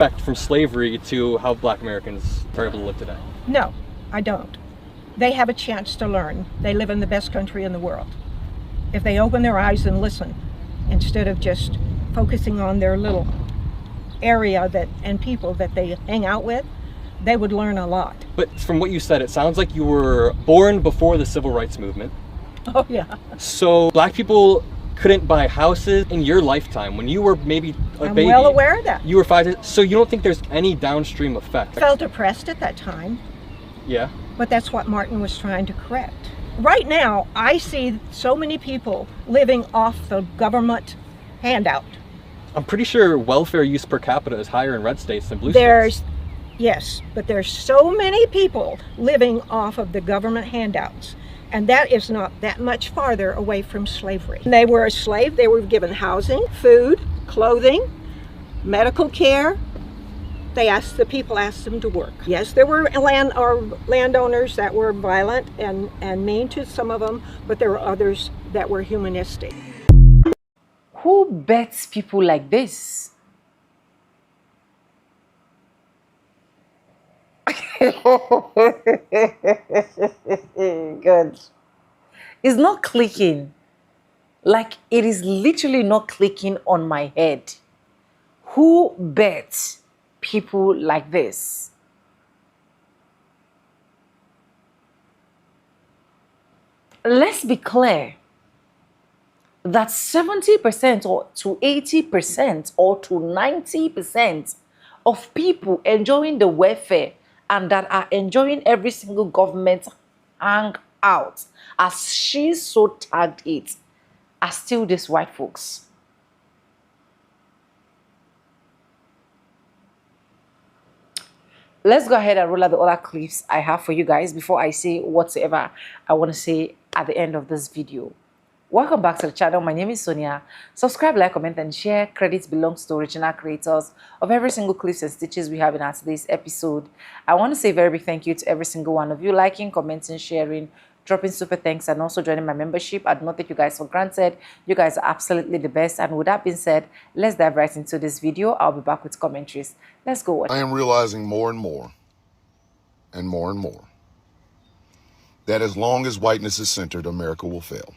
from slavery to how Black Americans are able to live today? No, I don't. They have a chance to learn. They live in the best country in the world. If they open their eyes and listen, instead of just focusing on their little area and people that they hang out with, they would learn a lot. But from what you said, it sounds like you were born before the civil rights movement. Oh yeah. So Black people couldn't buy houses in your lifetime when you were maybe a I'm baby. well aware of that. You were 5. So you don't think there's any downstream effect? I felt depressed at that time. Yeah. But that's what Martin was trying to correct. Right now, I see so many people living off the government handout. I'm pretty sure welfare use per capita is higher in red states than blue states. Yes, but there's so many people living off of the government handouts, and that is not that much farther away from slavery. They were a slave, they were given housing, food, clothing, medical care. The people asked them to work. Yes, there were landowners that were violent and mean to some of them, but there were others that were humanistic. Who bets people like this? Good. It's not clicking. Like, it is literally not clicking on my head. Who bets people like this? Let's be clear that 70% or to 80% or to 90% of people enjoying the welfare and that are enjoying every single government hangout, as she so tagged it, are still these white folks. Let's go ahead and roll out the other clips I have for you guys before I say whatever I want to say at the end of this video. Welcome back to the channel. My name is Sonia. Subscribe, like, comment, and share. Credits belongs to original creators of every single clips and stitches we have in our today's episode. I want to say a very big thank you to every single one of you liking, commenting, sharing, dropping super thanks, and also joining my membership. I do not take you guys for granted. You guys are absolutely the best. And with that being said, let's dive right into this video. I'll be back with commentaries. Let's go. I am realizing more and more and more and more that as long as whiteness is centered, America will fail.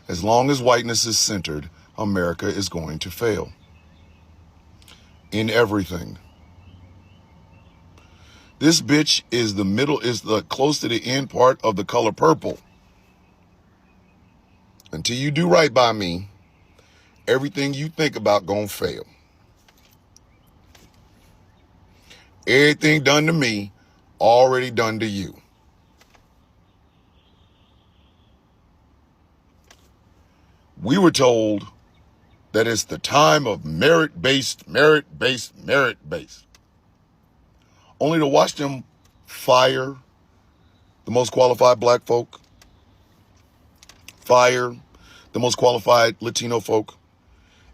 As long as whiteness is centered, America is going to fail. In everything. This bitch is close to the end part of the color purple. Until you do right by me, everything you think about gonna fail. Everything done to me, already done to you. We were told that it's the time of merit-based. Only to watch them fire the most qualified black folk, fire the most qualified Latino folk,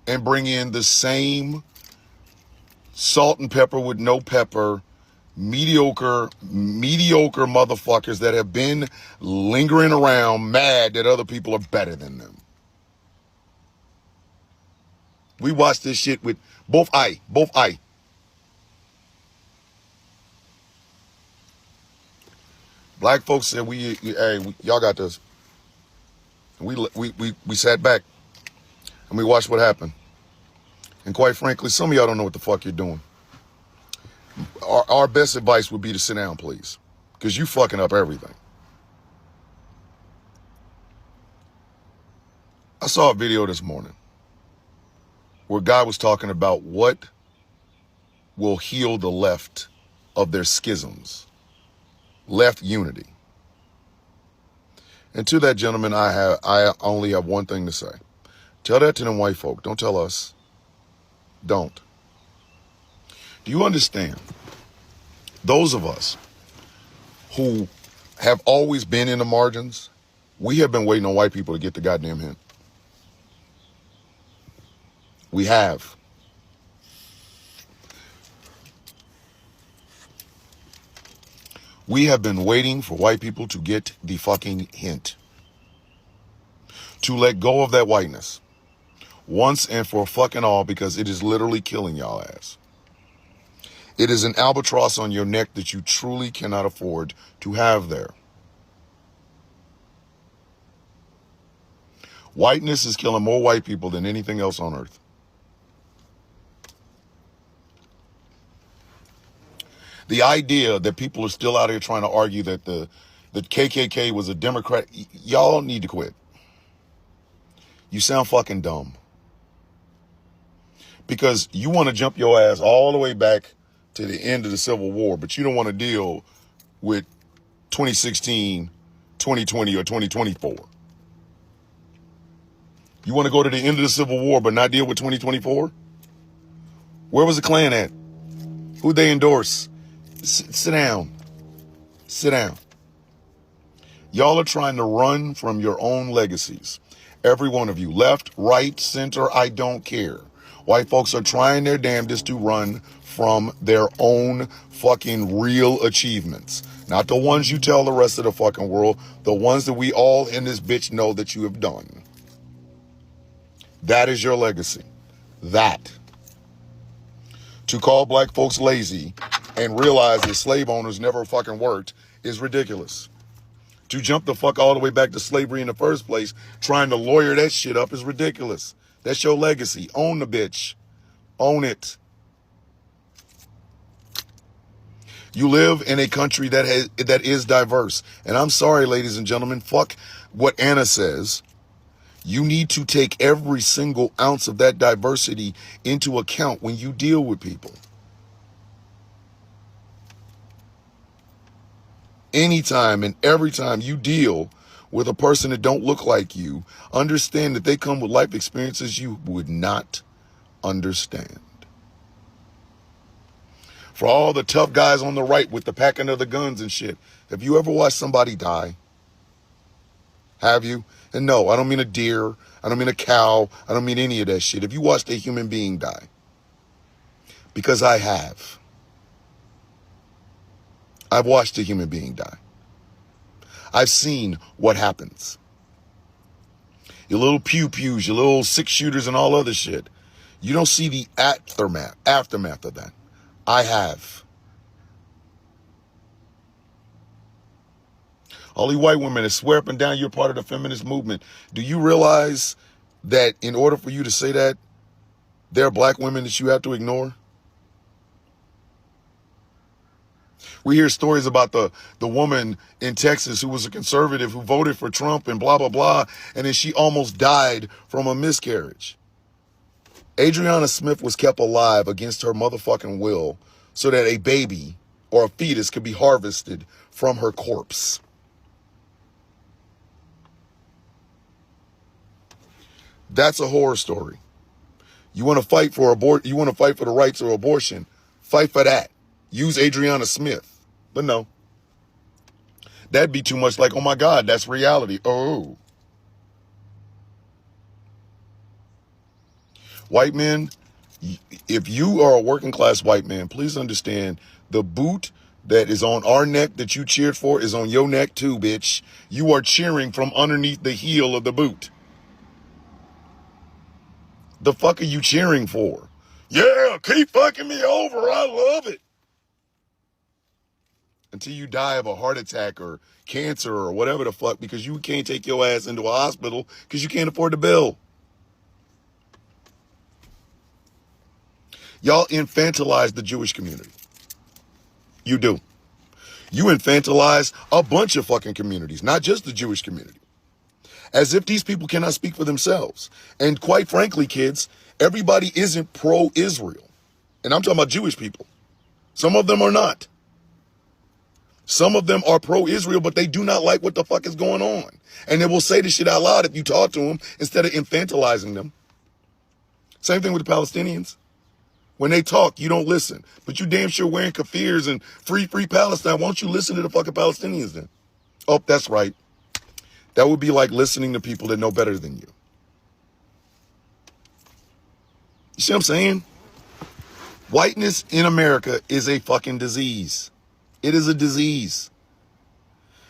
and bring in the same salt and pepper with no pepper, mediocre motherfuckers that have been lingering around mad that other people are better than them. We watched this shit with both eye. Black folks said, y'all got this. We sat back and we watched what happened. And quite frankly, some of y'all don't know what the fuck you're doing. Our best advice would be to sit down, please, because you fucking up everything. I saw a video this morning where a guy was talking about what will heal the left of their schisms, left unity. And to that gentleman, I only have one thing to say. Tell that to them white folk. Don't tell us. Don't. Do you understand? Those of us who have always been in the margins, we have been waiting on white people to get the goddamn hint. We have. We have been waiting for white people to get the fucking hint. To let go of that whiteness. once and for fucking all, because it is literally killing y'all ass. It is an albatross on your neck that you truly cannot afford to have there. Whiteness is killing more white people than anything else on earth. The idea that people are still out here trying to argue that the KKK was a Democrat, y'all need to quit. You sound fucking dumb. Because you want to jump your ass all the way back to the end of the Civil War, but you don't want to deal with 2016, 2020, or 2024. You want to go to the end of the Civil War but not deal with 2024? Where was the Klan at? Who'd they endorse? Sit down. Sit down. Y'all are trying to run from your own legacies. Every one of you, left, right, center, I don't care. White folks are trying their damnedest to run from their own fucking real achievements. Not the ones you tell the rest of the fucking world, the ones that we all in this bitch know that you have done. That is your legacy. That. To call black folks lazy and realize that slave owners never fucking worked is ridiculous. To jump the fuck all the way back to slavery in the first place, trying to lawyer that shit up, is ridiculous. That's your legacy. Own the bitch. Own it. You live in a country that is diverse. And I'm sorry, ladies and gentlemen, fuck what Anna says. You need to take every single ounce of that diversity into account when you deal with people. Anytime and every time you deal with a person that don't look like you, understand that they come with life experiences you would not understand. For all the tough guys on the right with the packing of the guns and shit, have you ever watched somebody die? Have you? And no, I don't mean a deer. I don't mean a cow. I don't mean any of that shit. Have you watched a human being die? Because I have. I've watched a human being die. I've seen what happens. Your little pew-pews, your little six-shooters and all other shit. You don't see the aftermath of that. I have. All you white women that swear up and down you're part of the feminist movement. Do you realize that in order for you to say that, there are black women that you have to ignore? We hear stories about the woman in Texas who was a conservative who voted for Trump and blah, blah, blah. And then she almost died from a miscarriage. Adriana Smith was kept alive against her motherfucking will so that a baby or a fetus could be harvested from her corpse. That's a horror story. You want to fight for you want to fight for the rights of abortion, fight for that. Use Adriana Smith. But no. That'd be too much like, oh my God, that's reality. Oh. White men, if you are a working class white man, please understand the boot that is on our neck that you cheered for is on your neck too, bitch. You are cheering from underneath the heel of the boot. The fuck are you cheering for? Yeah, keep fucking me over. I love it. Until you die of a heart attack or cancer or whatever the fuck because you can't take your ass into a hospital because you can't afford the bill. Y'all infantilize the Jewish community. You do. You infantilize a bunch of fucking communities, not just the Jewish community. As if these people cannot speak for themselves. And quite frankly, kids, everybody isn't pro-Israel. And I'm talking about Jewish people. Some of them are not. Some of them are pro-Israel, but they do not like what the fuck is going on. And they will say this shit out loud if you talk to them instead of infantilizing them. Same thing with the Palestinians. When they talk, you don't listen. But you damn sure wearing kafirs and free Palestine. Why don't you listen to the fucking Palestinians then? Oh, that's right. That would be like listening to people that know better than you. You see what I'm saying? Whiteness in America is a fucking disease. It is a disease.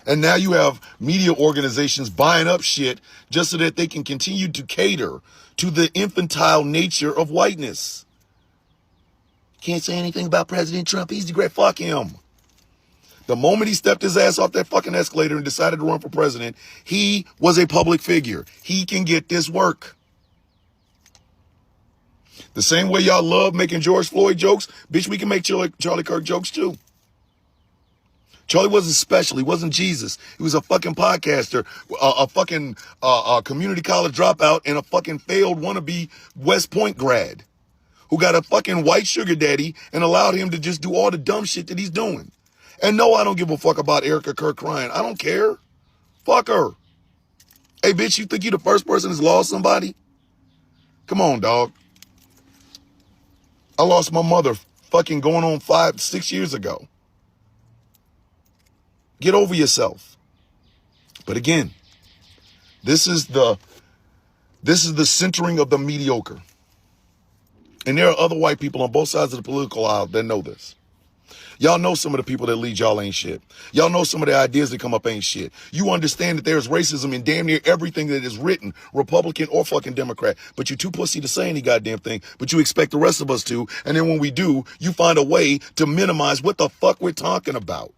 And now you have media organizations buying up shit just so that they can continue to cater to the infantile nature of whiteness. Can't say anything about President Trump. He's the great. Fuck him. The moment he stepped his ass off that fucking escalator and decided to run for president, he was a public figure. He can get this work. The same way y'all love making George Floyd jokes, bitch, we can make Charlie Kirk jokes too. Charlie wasn't special. He wasn't Jesus. He was a fucking podcaster, a fucking community college dropout, and a fucking failed wannabe West Point grad who got a fucking white sugar daddy and allowed him to just do all the dumb shit that he's doing. And no, I don't give a fuck about Erica Kirk crying. I don't care. Fuck her. Hey, bitch, you think you the first person that's lost somebody? Come on, dog. I lost my mother fucking going on 5-6 years ago. Get over yourself. But again, this is the centering of the mediocre. And there are other white people on both sides of the political aisle that know this. Y'all know some of the people that lead y'all ain't shit. Y'all know some of the ideas that come up ain't shit. You understand that there's racism in damn near everything that is written, Republican or fucking Democrat. But you're too pussy to say any goddamn thing, but you expect the rest of us to. And then when we do, you find a way to minimize what the fuck we're talking about.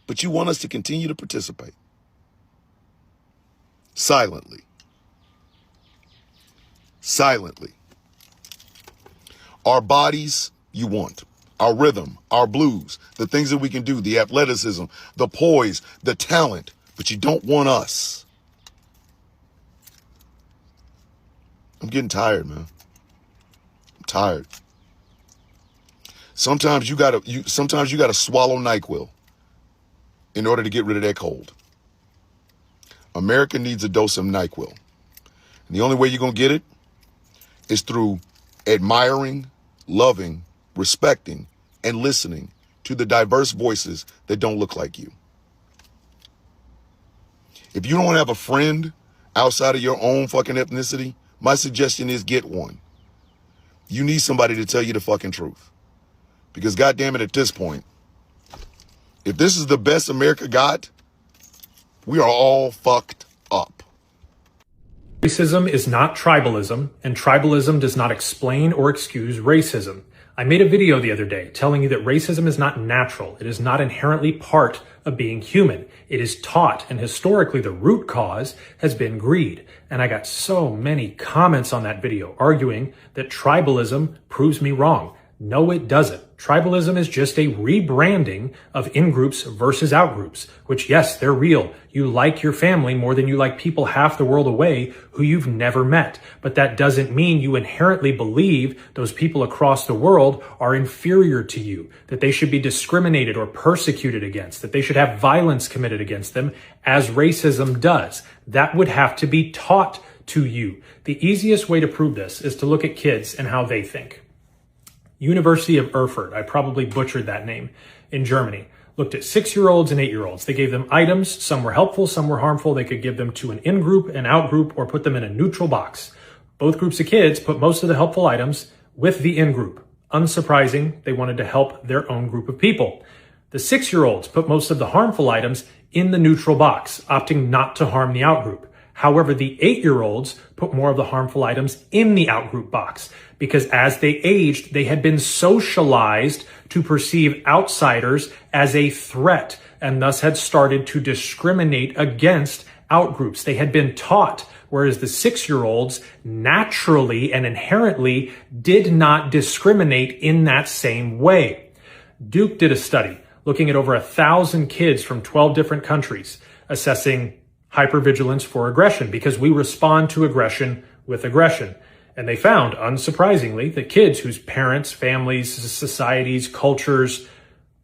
But you want us to continue to participate. Silently. Silently. Our bodies, you want. Our rhythm, our blues, the things that we can do, the athleticism, the poise, the talent, but you don't want us. I'm getting tired, man. I'm tired. Sometimes you gotta swallow NyQuil in order to get rid of that cold. America needs a dose of NyQuil. And the only way you're gonna get it is through admiring, loving, respecting, and listening to the diverse voices that don't look like you. If you don't have a friend outside of your own fucking ethnicity, my suggestion is get one. You need somebody to tell you the fucking truth. Because goddamn it, at this point, if this is the best America got, we are all fucked up. Racism is not tribalism, and tribalism does not explain or excuse racism. I made a video the other day telling you that racism is not natural. It is not inherently part of being human. It is taught, and historically the root cause has been greed. And I got so many comments on that video arguing that tribalism proves me wrong. No, it doesn't. Tribalism is just a rebranding of in-groups versus out-groups, which, yes, they're real. You like your family more than you like people half the world away who you've never met. But that doesn't mean you inherently believe those people across the world are inferior to you, that they should be discriminated or persecuted against, that they should have violence committed against them, as racism does. That would have to be taught to you. The easiest way to prove this is to look at kids and how they think. University of Erfurt, I probably butchered that name, in Germany, looked at 6-year-olds and 8-year-olds. They gave them items. Some were helpful, some were harmful. They could give them to an in-group, an out-group, or put them in a neutral box. Both groups of kids put most of the helpful items with the in-group. Unsurprising, they wanted to help their own group of people. The 6-year-olds put most of the harmful items in the neutral box, opting not to harm the out-group. However, the 8-year-olds put more of the harmful items in the out-group box because as they aged, they had been socialized to perceive outsiders as a threat and thus had started to discriminate against out-groups. They had been taught, whereas the 6-year-olds naturally and inherently did not discriminate in that same way. Duke did a study looking at over 1,000 kids from 12 different countries, assessing hypervigilance for aggression, because we respond to aggression with aggression. And they found, unsurprisingly, that kids whose parents, families, societies, cultures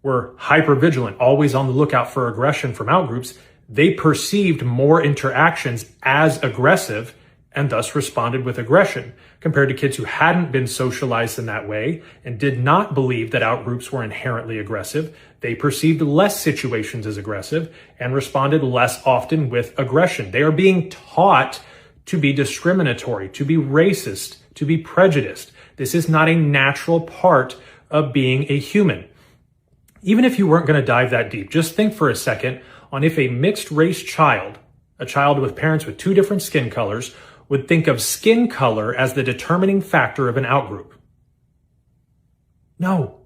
were hypervigilant, always on the lookout for aggression from outgroups, they perceived more interactions as aggressive and thus responded with aggression, compared to kids who hadn't been socialized in that way and did not believe that outgroups were inherently aggressive. They perceived less situations as aggressive and responded less often with aggression. They are being taught to be discriminatory, to be racist, to be prejudiced. This is not a natural part of being a human. Even if you weren't going to dive that deep, just think for a second on if a mixed race child, a child with parents with two different skin colors, would think of skin color as the determining factor of an outgroup. No,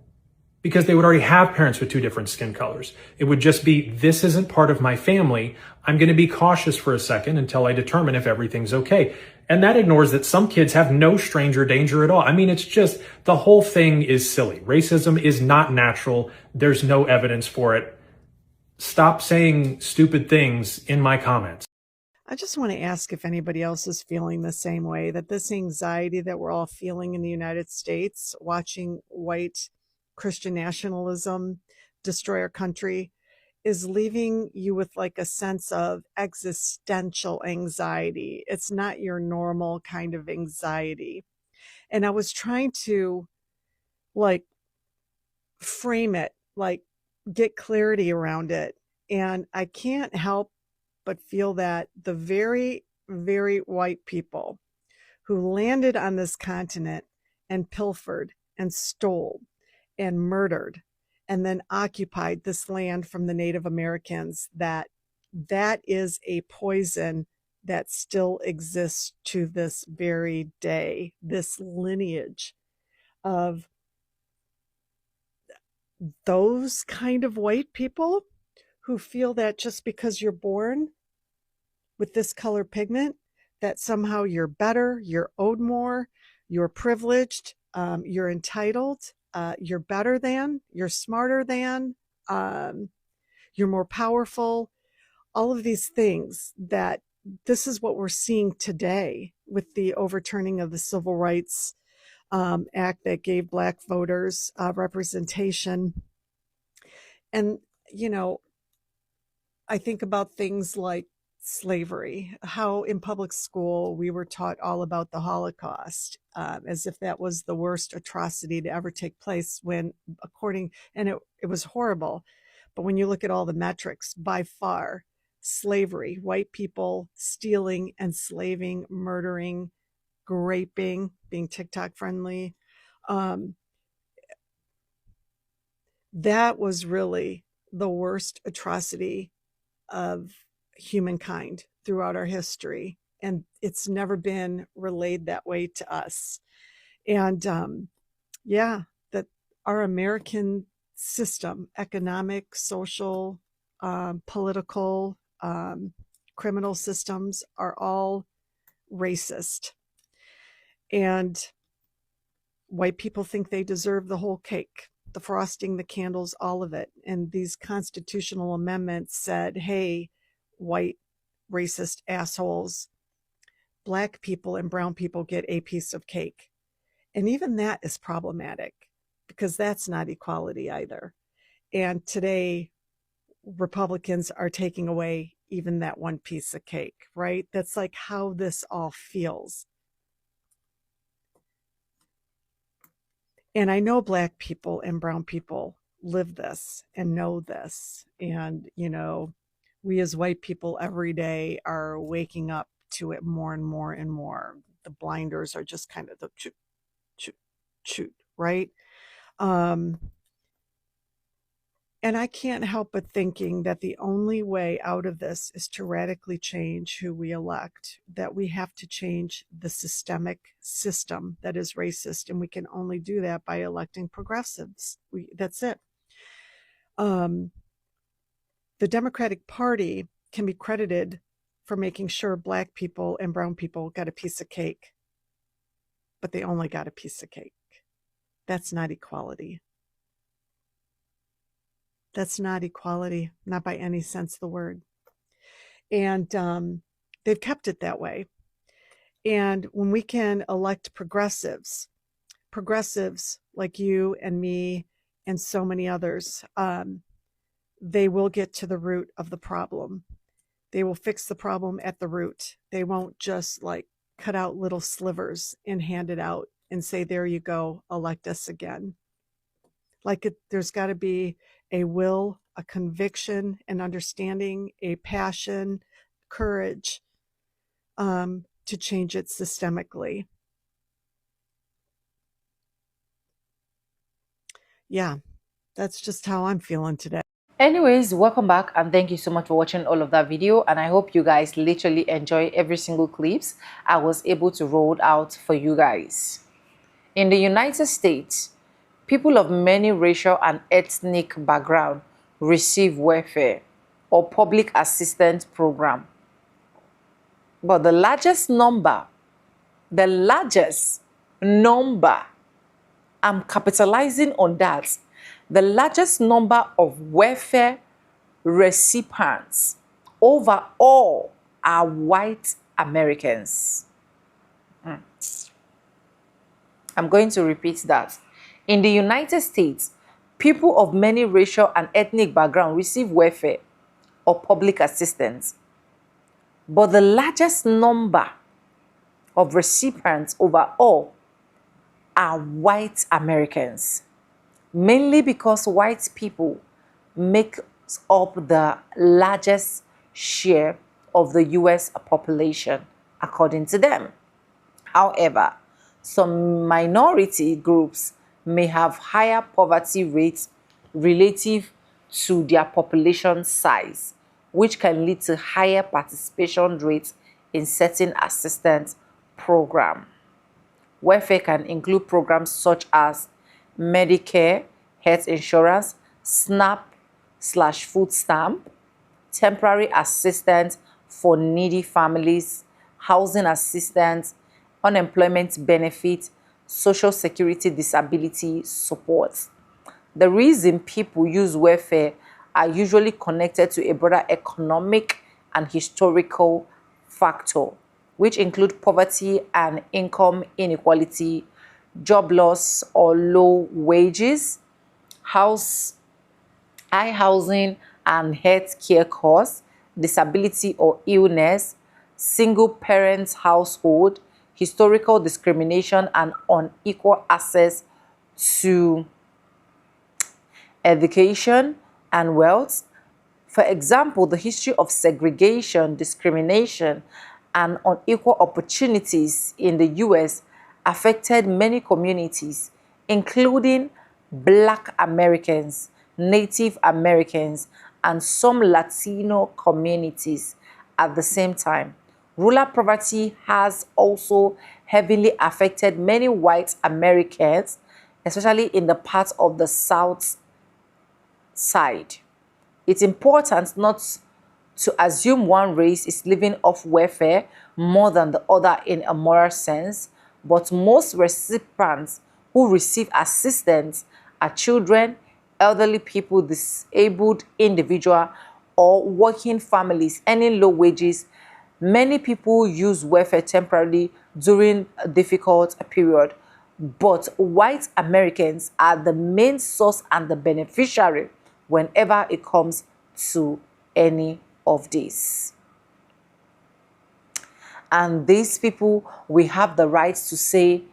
because they would already have parents with two different skin colors. It would just be, this isn't part of my family. I'm going to be cautious for a second until I determine if everything's okay. And that ignores that some kids have no stranger danger at all. I mean, it's just, the whole thing is silly. Racism is not natural. There's no evidence for it. Stop saying stupid things in my comments. I just want to ask if anybody else is feeling the same way, that this anxiety that we're all feeling in the United States, watching white Christian nationalism destroy our country, is leaving you with like a sense of existential anxiety. It's not your normal kind of anxiety. And I was trying to like frame it, like get clarity around it. And I can't help but feel that the very, very white people who landed on this continent and pilfered and stole and murdered and then occupied this land from the Native Americans, that is a poison that still exists to this very day. This lineage of those kind of white people who feel that just because you're born with this color pigment, that somehow you're better, you're owed more, you're privileged, you're entitled, you're better than, you're smarter than, you're more powerful. All of these things, that this is what we're seeing today with the overturning of the Civil Rights Act that gave Black voters representation. And, you know, I think about things like slavery, how in public school we were taught all about the Holocaust, as if that was the worst atrocity to ever take place, when and it was horrible. But when you look at all the metrics, by far, slavery, white people stealing, enslaving, murdering, raping, being TikTok friendly, that was really the worst atrocity of humankind throughout our history. And it's never been relayed that way to us. And that our American system, economic, social, political, criminal systems, are all racist. And white people think they deserve the whole cake, the frosting, the candles, all of it. And these constitutional amendments said, hey, white racist assholes, Black people and brown people get a piece of cake. And even that is problematic, because that's not equality either. And today, Republicans are taking away even that one piece of cake, right? That's like how this all feels. And I know Black people and brown people live this and know this. And, you know, we as white people every day are waking up to it more and more and more. The blinders are just kind of the shoot, shoot, shoot, right? And I can't help but thinking that the only way out of this is to radically change who we elect, that we have to change the systemic system that is racist. And we can only do that by electing progressives. That's it. The Democratic Party can be credited for making sure Black people and brown people got a piece of cake, but they only got a piece of cake. That's not equality. That's not equality, not by any sense of the word. And they've kept it that way. And when we can elect progressives like you and me and so many others, they will get to the root of the problem. They will fix the problem at the root. They won't just like cut out little slivers and hand it out and say, there you go, elect us again. There's got to be a will, a conviction, an understanding, a passion, courage to change it systemically. Yeah, That's just how I'm feeling today. Anyways, welcome back and thank you so much for watching all of that video, and I hope you guys literally enjoy every single clips I was able to roll out for you guys. In the United States, people of many racial and ethnic background receive welfare or public assistance program. But the largest number, I'm capitalizing on that, the largest number of welfare recipients overall are white Americans. I'm going to repeat that. In the United States, people of many racial and ethnic background receive welfare or public assistance. But the largest number of recipients overall are white Americans, mainly because white people make up the largest share of the US population, according to them. However, some minority groups may have higher poverty rates relative to their population size, which can lead to higher participation rates in certain assistance programs. Welfare can include programs such as Medicare, health insurance, SNAP/food stamp, temporary assistance for needy families, housing assistance, unemployment benefit, social security disability support. The reason people use welfare are usually connected to a broader economic and historical factor, which include poverty and income inequality, job loss or low wages, high housing and health care costs, disability or illness, single parent household, historical discrimination and unequal access to education and wealth. For example, the history of segregation, discrimination, and unequal opportunities in the US affected many communities, including Black Americans, Native Americans, and some Latino communities at the same time. Rural poverty has also heavily affected many white Americans, especially in the parts of the South side. It's important not to assume one race is living off welfare more than the other in a moral sense, but most recipients who receive assistance are children, elderly people, disabled individuals, or working families earning low wages. Many people use welfare temporarily during a difficult period, but white Americans are the main source and the beneficiary whenever it comes to any of this. And these people, we have the right to say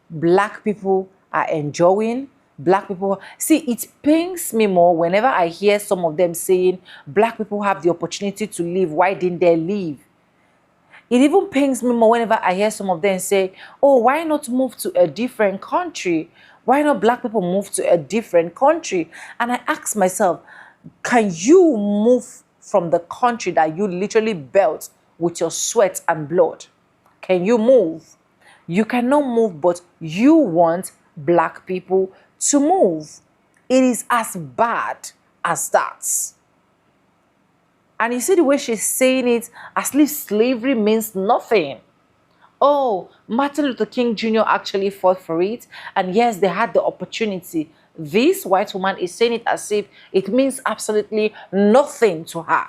Black people are enjoying. Black people, see, it pains me more whenever I hear some of them saying Black people have the opportunity to live. Why didn't they leave? It even pains me more whenever I hear some of them say, oh, why not move to a different country? Why not Black people move to a different country? And I ask myself, can you move from the country that you literally built with your sweat and blood? Can you move? You cannot move, but you want Black people to move. It is as bad as that. And you see the way she's saying it, as if slavery means nothing. Oh, Martin Luther King Jr. actually fought for it. And yes, they had the opportunity. This white woman is saying it as if it means absolutely nothing to her.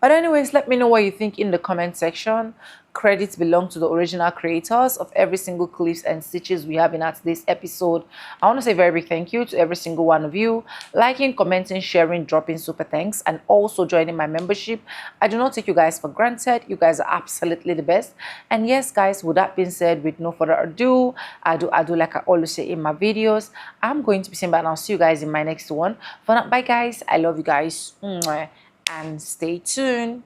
But anyways, let me know what you think in the comment section. Credits belong to the original creators of every single clips and stitches we have in our today's episode. I want to say a very big thank you to every single one of you. Liking, commenting, sharing, dropping super thanks, and also joining my membership. I do not take you guys for granted. You guys are absolutely the best. And yes, guys, with that being said, with no further ado, I do like I always say in my videos, I'm going to be saying bye, and I'll see you guys in my next one. For now, bye guys. I love you guys. And stay tuned.